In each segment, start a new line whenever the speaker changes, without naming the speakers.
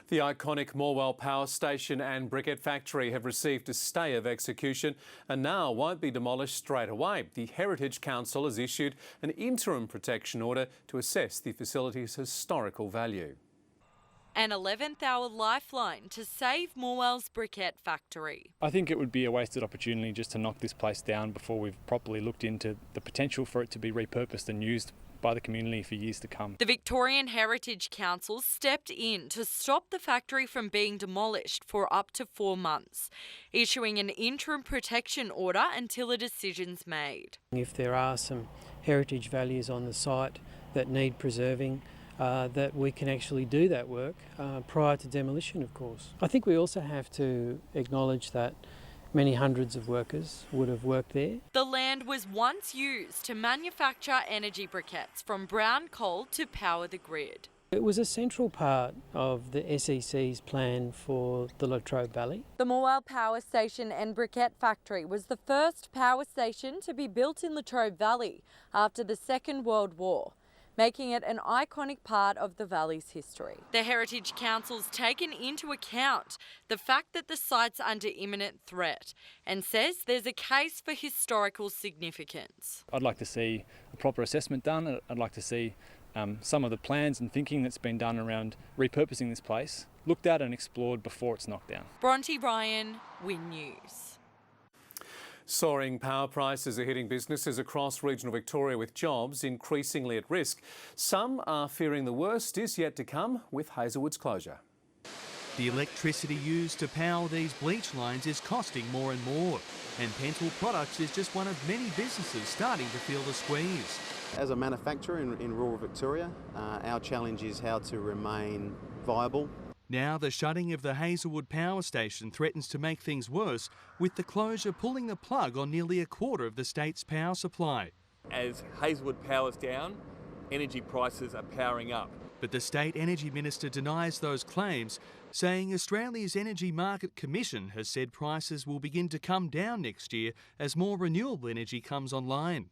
The iconic Morwell Power Station and briquette factory have received a stay of execution and now won't be demolished straight away. The Heritage Council has issued an interim protection order to assess the facility's historical value.
An 11th-hour lifeline to save Morwell's briquette factory.
I think it would be a wasted opportunity just to knock this place down before we've properly looked into the potential for it to be repurposed and used by the community for years to come.
The Victorian Heritage Council stepped in to stop the factory from being demolished for up to 4 months, issuing an interim protection order until a decision's made.
If there are some heritage values on the site that need preserving, that we can actually do that work prior to demolition, of course. I think we also have to acknowledge that many hundreds of workers would have worked there.
The land was once used to manufacture energy briquettes from brown coal to power the grid.
It was a central part of the SEC's plan for the Latrobe Valley.
The Morwell Power Station and briquette factory was the first power station to be built in Latrobe Valley after the Second World War, making it an iconic part of the valley's history. The Heritage Council's taken into account the fact that the site's under imminent threat and says there's a case for historical significance.
I'd like to see a proper assessment done. I'd like to see some of the plans and thinking that's been done around repurposing this place looked at and explored before it's knocked down.
Bronte Ryan, Win News.
Soaring power prices are hitting businesses across regional Victoria with jobs increasingly at risk. Some are fearing the worst is yet to come with Hazelwood's closure.
The electricity used to power these bleach lines is costing more and more, and Pental Products is just one of many businesses starting to feel the squeeze.
As a manufacturer in rural Victoria, our challenge is how to remain viable.
Now the shutting of the Hazelwood Power Station threatens to make things worse, with the closure pulling the plug on nearly a quarter of the state's power supply.
As Hazelwood powers down, energy prices are powering up.
But the State Energy Minister denies those claims, saying Australia's Energy Market Commission has said prices will begin to come down next year as more renewable energy comes online.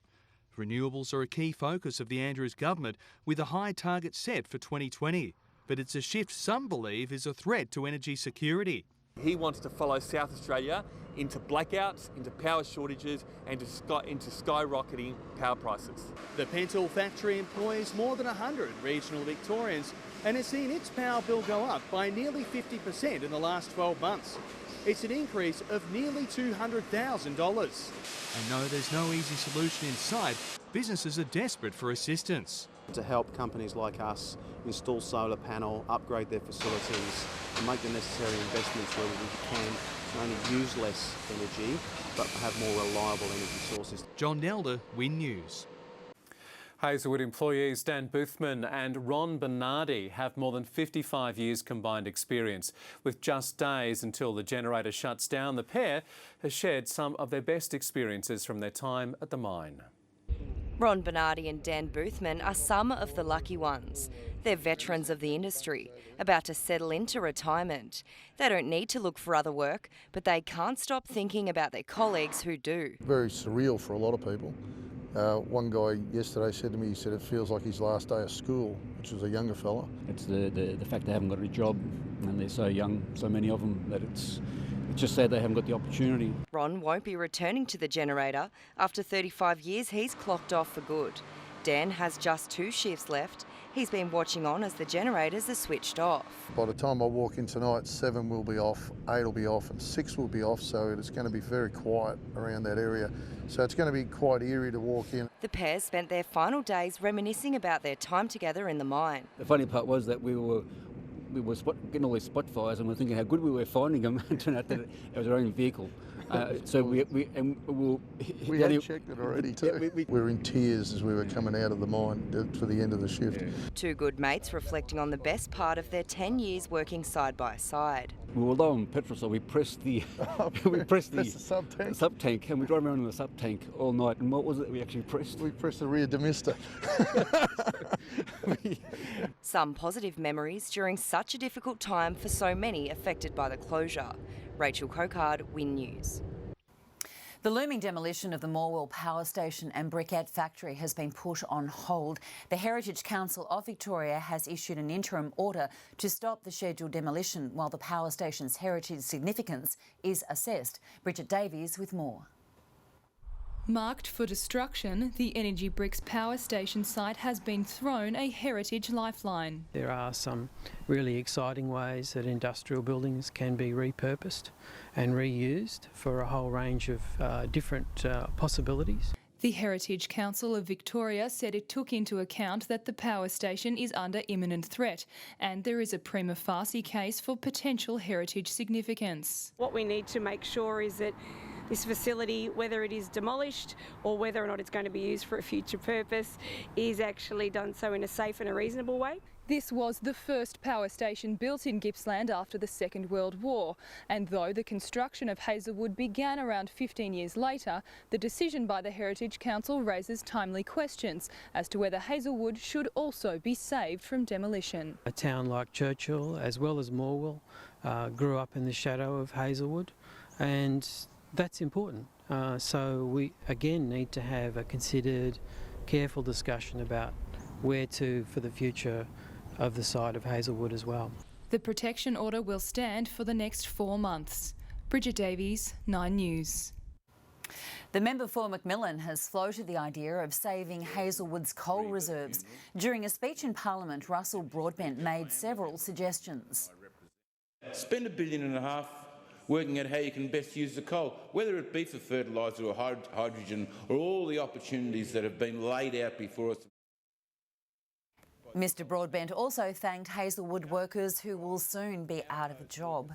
Renewables are a key focus of the Andrews government, with a high target set for 2020. But it's a shift some believe is a threat to energy security.
He wants to follow South Australia into blackouts, into power shortages and into skyrocketing power prices.
The Pental factory employs more than 100 regional Victorians and has seen its power bill go up by nearly 50% in the last 12 months. It's an increase of nearly $200,000. And though there's no easy solution in sight, businesses are desperate for assistance.
To help companies like us install solar panel, upgrade their facilities and make the necessary investments where we can not only use less energy but have more reliable energy sources.
John Nelder, Win News.
Hazelwood employees Dan Boothman and Ron Bernardi have more than 55 years combined experience. With just days until the generator shuts down, the pair has shared some of their best experiences from their time at the mine.
Ron Bernardi and Dan Boothman are some of the lucky ones. They're veterans of the industry, about to settle into retirement. They don't need to look for other work, but they can't stop thinking about their colleagues who do.
Very surreal for a lot of people. One guy yesterday said to me, he said it feels like his last day of school, which was a younger fella.
It's the fact they haven't got a job and they're so young, so many of them, that it's just sad they haven't got the opportunity.
Ron won't be returning to the generator. After 35 years, he's clocked off for good. Dan has just 2 shifts left. He's been watching on as the generators are switched off.
By the time I walk in tonight, 7 will be off, 8 will be off and 6 will be off, so it's going to be very quiet around that area. So it's going to be quite eerie to walk in.
The pair spent their final days reminiscing about their time together in the mine.
The funny part was that we were getting all these spot fires and we were thinking how good we were finding them, and it turned out that it was our own vehicle. So we
had checked it already too. We were in tears as we were coming out of the mine for the end of the shift.
Yeah. 2 good mates reflecting on the best part of their 10 years working side by side.
We were low on petrol, so we pressed the sub tank, and we drove around in the sub tank all night. And what was it we actually pressed?
We pressed the rear demister.
Some positive memories during such a difficult time for so many affected by the closure. Rachel Cocard, Win News.
The looming demolition of the Morwell Power Station and briquette factory has been put on hold. The Heritage Council of Victoria has issued an interim order to stop the scheduled demolition while the power station's heritage significance is assessed. Bridget Davies with more.
Marked for destruction, the Energy Bricks power station site has been thrown a heritage lifeline.
There are some really exciting ways that industrial buildings can be repurposed and reused for a whole range of different possibilities.
The Heritage Council of Victoria said it took into account that the power station is under imminent threat and there is a prima facie case for potential heritage significance.
What we need to make sure is that this facility, whether it is demolished or whether or not it's going to be used for a future purpose, is actually done so in a safe and a reasonable way.
This was the first power station built in Gippsland after the Second World War, and though the construction of Hazelwood began around 15 years later, the decision by the Heritage Council raises timely questions as to whether Hazelwood should also be saved from demolition.
A town like Churchill, as well as Morwell, grew up in the shadow of Hazelwood, and that's important. So we again need to have a considered, careful discussion about where to for the future of the site of Hazelwood as well.
The protection order will stand for the next 4 months. Bridget Davies, 9 News.
The member for Macmillan has floated the idea of saving Hazelwood's coal reserves. During a speech in Parliament, Russell Broadbent made several suggestions.
Spend $1.5 billion working out how you can best use the coal, whether it be for fertiliser or hydrogen or all the opportunities that have been laid out before us.
Mr Broadbent also thanked Hazelwood workers who will soon be out of a job.